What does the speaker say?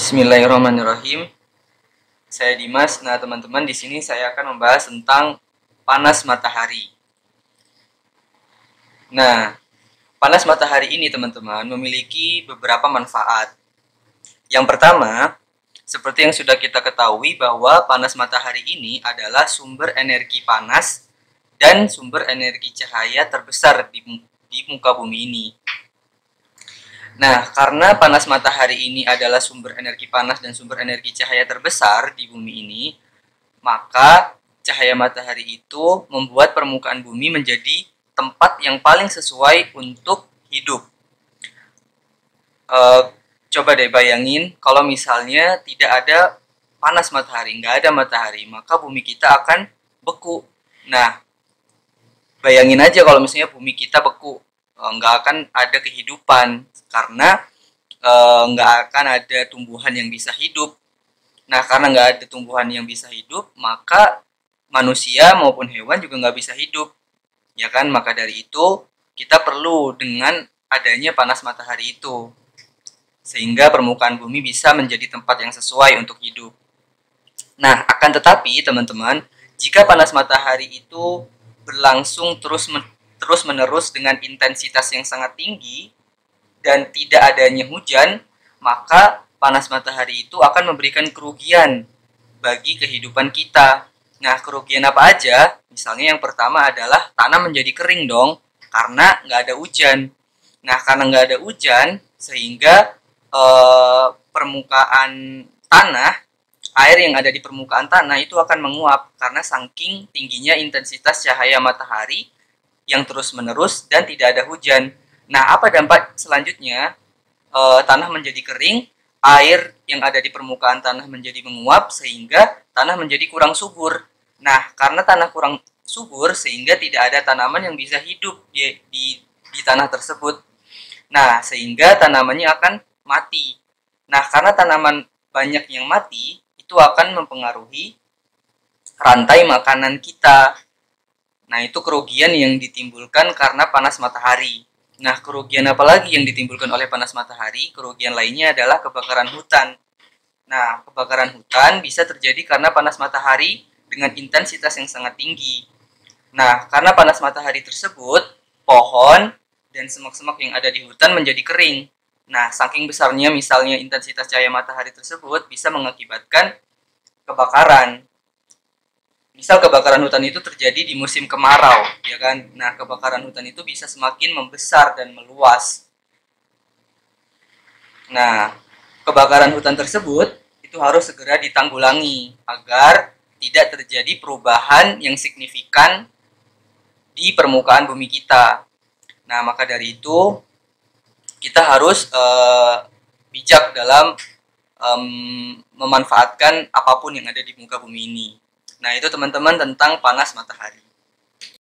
Bismillahirrahmanirrahim. Saya Dimas. Nah, teman-teman, di sini saya akan membahas tentang panas matahari. Nah, panas matahari ini, teman-teman, memiliki beberapa manfaat. Yang pertama, seperti yang sudah kita ketahui bahwa panas matahari ini adalah sumber energi panas dan sumber energi cahaya terbesar di muka bumi ini. Nah, karena panas matahari ini adalah sumber energi panas dan sumber energi cahaya terbesar di bumi ini, maka cahaya matahari itu membuat permukaan bumi menjadi tempat yang paling sesuai untuk hidup. Coba deh bayangin kalau misalnya tidak ada panas matahari, nggak ada matahari, maka bumi kita akan beku. Nah, bayangin aja kalau misalnya bumi kita beku, nggak akan ada kehidupan karena nggak akan ada tumbuhan yang bisa hidup. Nah, karena nggak ada tumbuhan yang bisa hidup, maka manusia maupun hewan juga nggak bisa hidup, ya kan? Maka dari itu kita perlu dengan adanya panas matahari itu, sehingga permukaan bumi bisa menjadi tempat yang sesuai untuk hidup. Nah, akan tetapi teman-teman, jika panas matahari itu berlangsung terus-menerus dengan intensitas yang sangat tinggi dan tidak adanya hujan, maka panas matahari itu akan memberikan kerugian bagi kehidupan kita. Nah, kerugian apa aja? Misalnya yang pertama adalah tanah menjadi kering dong, karena nggak ada hujan. Nah, karena nggak ada hujan, sehingga permukaan tanah, air yang ada di permukaan tanah itu akan menguap karena saking tingginya intensitas cahaya matahari yang terus-menerus dan tidak ada hujan. Nah, apa dampak selanjutnya? Tanah menjadi kering, air yang ada di permukaan tanah menjadi menguap sehingga tanah menjadi kurang subur. Nah, karena tanah kurang subur sehingga tidak ada tanaman yang bisa hidup di tanah tersebut. Nah, sehingga tanamannya akan mati. Nah, karena tanaman banyak yang mati, itu akan mempengaruhi rantai makanan kita. Nah, itu kerugian yang ditimbulkan karena panas matahari. Nah, kerugian apa lagi yang ditimbulkan oleh panas matahari? Kerugian lainnya adalah kebakaran hutan. Nah, kebakaran hutan bisa terjadi karena panas matahari dengan intensitas yang sangat tinggi. Nah, karena panas matahari tersebut, pohon dan semak-semak yang ada di hutan menjadi kering. Nah, saking besarnya misalnya intensitas cahaya matahari tersebut bisa mengakibatkan kebakaran. Misal kebakaran hutan itu terjadi di musim kemarau, ya kan? Nah, kebakaran hutan itu bisa semakin membesar dan meluas. Nah, kebakaran hutan tersebut itu harus segera ditanggulangi agar tidak terjadi perubahan yang signifikan di permukaan bumi kita. Nah, maka dari itu kita harus bijak dalam memanfaatkan apapun yang ada di muka bumi ini. Nah, itu teman-teman tentang panas matahari.